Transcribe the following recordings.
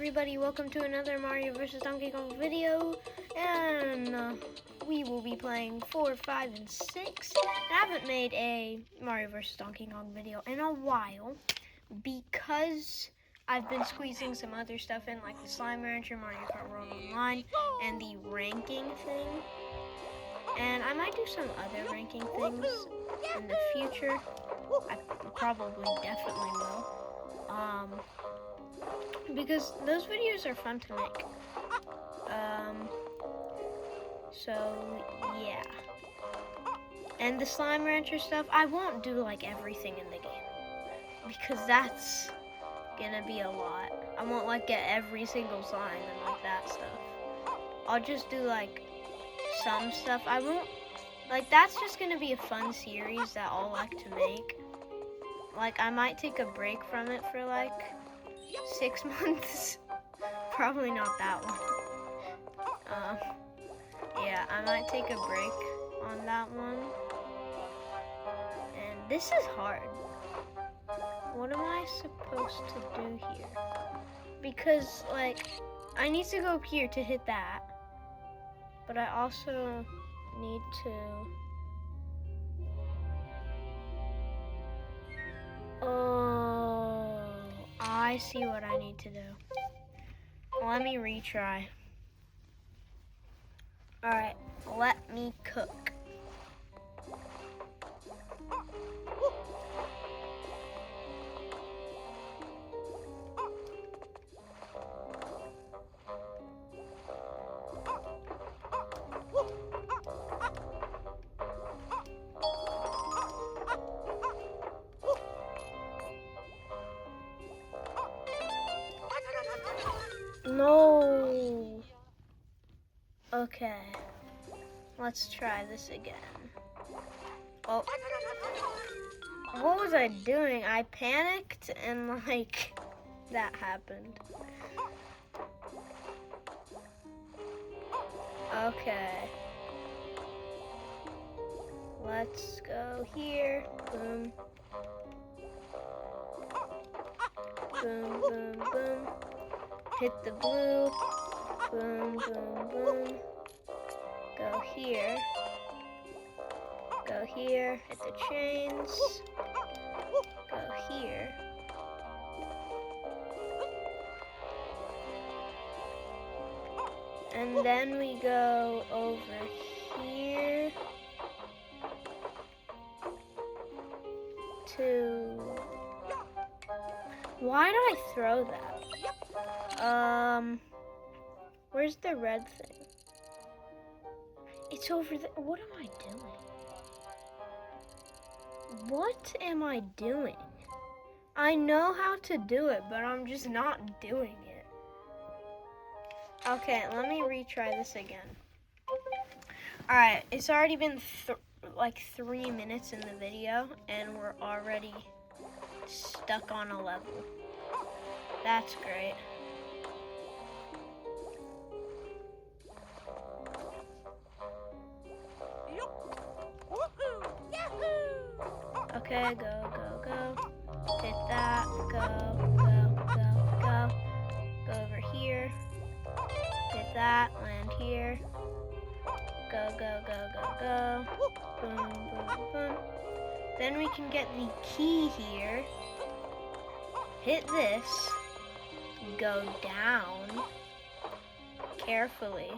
everybody, welcome to another Mario vs. Donkey Kong video, and we will be playing 4, 5, and 6. I haven't made a Mario vs. Donkey Kong video in a while, because I've been squeezing some other stuff in, like the Slime Rancher, Mario Kart World Online, and the ranking thing. And I might do some other ranking things in the future. I probably definitely will. Because those videos are fun to make. So yeah. And the Slime Rancher stuff, I won't do like everything in the game, because that's gonna be a lot. I won't like get every single slime and like that stuff. I'll just do like some stuff. I won't, like, that's just gonna be a fun series that I'll like to make. Like, I might take a break from it for like 6 months. Probably not that one. Yeah, I might take a break on that one. And this is hard. What am I supposed to do here? Because, like, I need to go here to hit that. But I also need to... Oh, I see what I need to do. Let me retry. Alright, let me cook. No. Okay. Let's try this again. Oh. What was I doing? I panicked and like that happened. Okay. Let's go here. Boom. Boom, boom, boom. Hit the blue. Boom, boom, boom. Go here. Go here. Hit the chains. Go here. And then we go over here to... Why did I throw that? Where's the red thing? It's over there. What am I doing? What am I doing? I know how to do it, but I'm just not doing it. Okay, let me retry this again. Alright, it's already been like 3 minutes in the video, and we're already stuck on a level. That's great. Okay, go, go, go. Hit that. Go, go, go, go. Go over here. Hit that. Land here. Go, go, go, go, go. Boom, boom, boom. Then we can get the key here. Hit this. Go down. Carefully.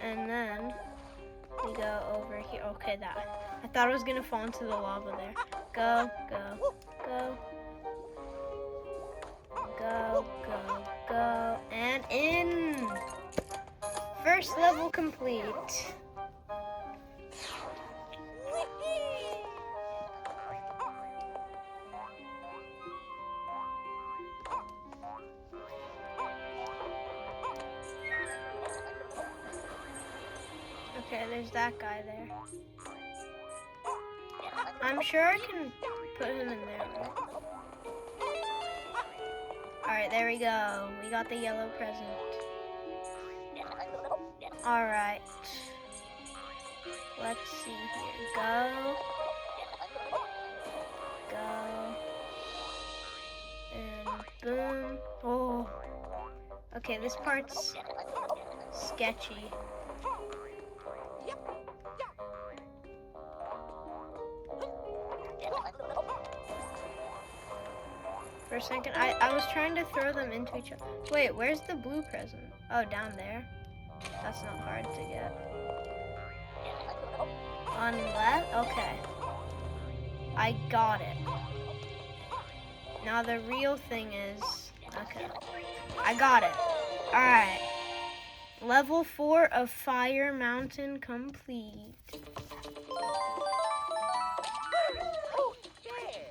And then... we go over here. Okay, that. I thought I was gonna fall into the lava there. Go, go, go. Go, go, go. And in! First level complete. Okay, there's that guy there. I'm sure I can put him in there, right? Alright, there we go. We got the yellow present. Alright. Let's see here. Go. Go. And Boom. Oh. Okay, this part's sketchy. For a second, I was trying to throw them into each other. Wait, where's the blue present? Oh, down there. That's not hard to get. On left? Okay. I got it. Now the real thing is... Okay. I got it. Alright. Level 4 of Fire Mountain complete.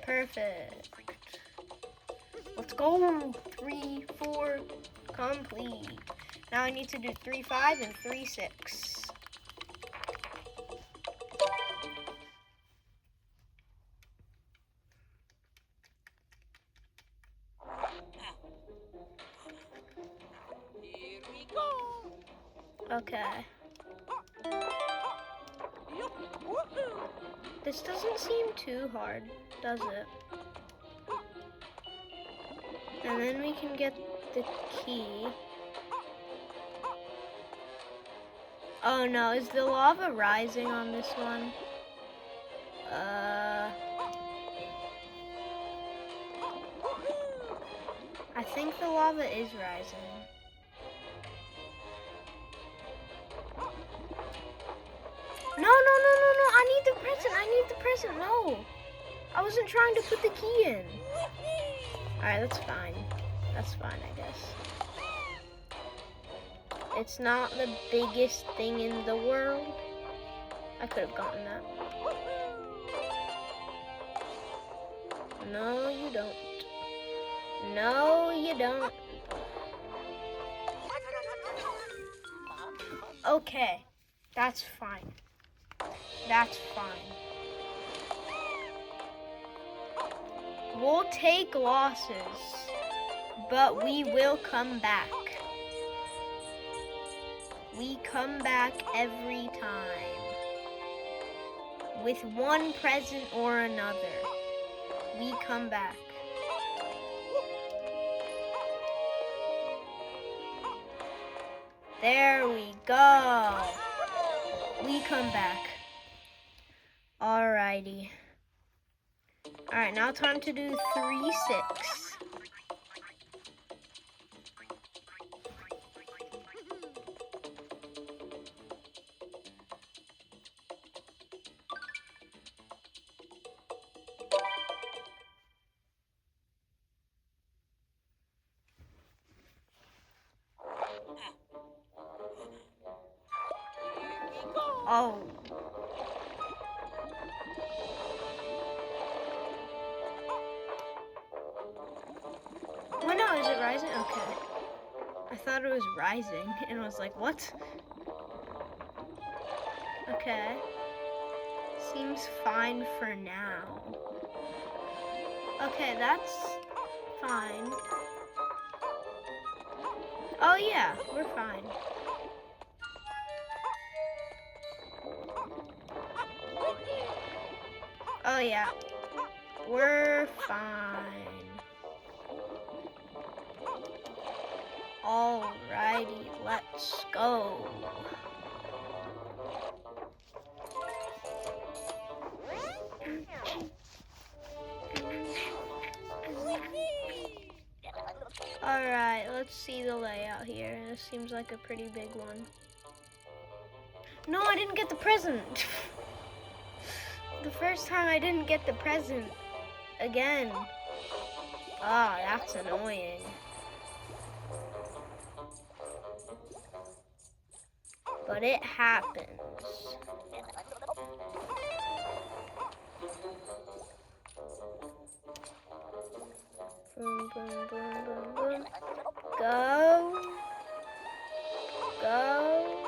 Perfect. Let's go. 3, 4, complete. Now I need to do 3, 5, and 3, 6. Here we go. Okay. This doesn't seem too hard, does it? And then we can get the key. Oh no, is the lava rising on this one? I think the lava is rising. No, I need the present, no. I wasn't trying to put the key in. Alright, that's fine, I guess. It's not the biggest thing in the world. I could have gotten that. No, you don't. No, you don't. Okay, that's fine. That's fine. We'll take losses, but we will come back. We come back every time. With one present or another. We come back. There we go. We come back. Alrighty. Alright, now time to do 3, 6. Oh. Oh no, is it rising? Okay. I thought it was rising and I was like, what? Okay. Seems fine for now. Okay, that's fine. Oh yeah, we're fine. Oh yeah, we're fine. Alrighty, let's go. Alright, let's see the layout here. This seems like a pretty big one. No, I didn't get the present. The first time I didn't get the present again. Ah, that's annoying. But it happens. Boom, boom, boom, boom, boom. Go. Go.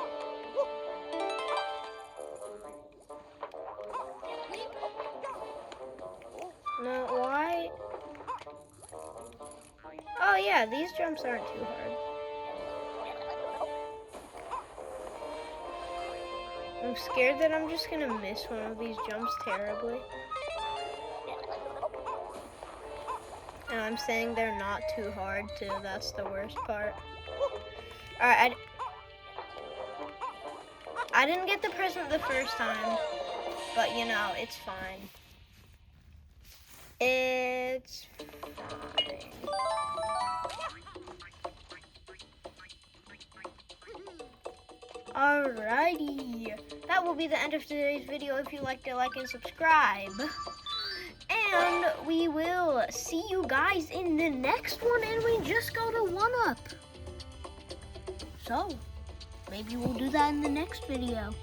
No, why? Oh yeah, these jumps aren't too hard. I'm scared that I'm just gonna miss one of these jumps terribly. And And I'm saying they're not too hard too. That's the worst part. Alright, I didn't get the present the first time, but you know, it's fine. It's fine. Alrighty. That will be the end of today's video. If you liked it, like and subscribe. And we will see you guys in the next one, and we just go to 1-up. So, maybe we'll do that in the next video.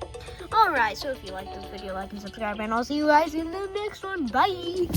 Alright, so if you like this video, like and subscribe, and I'll see you guys in the next one. Bye!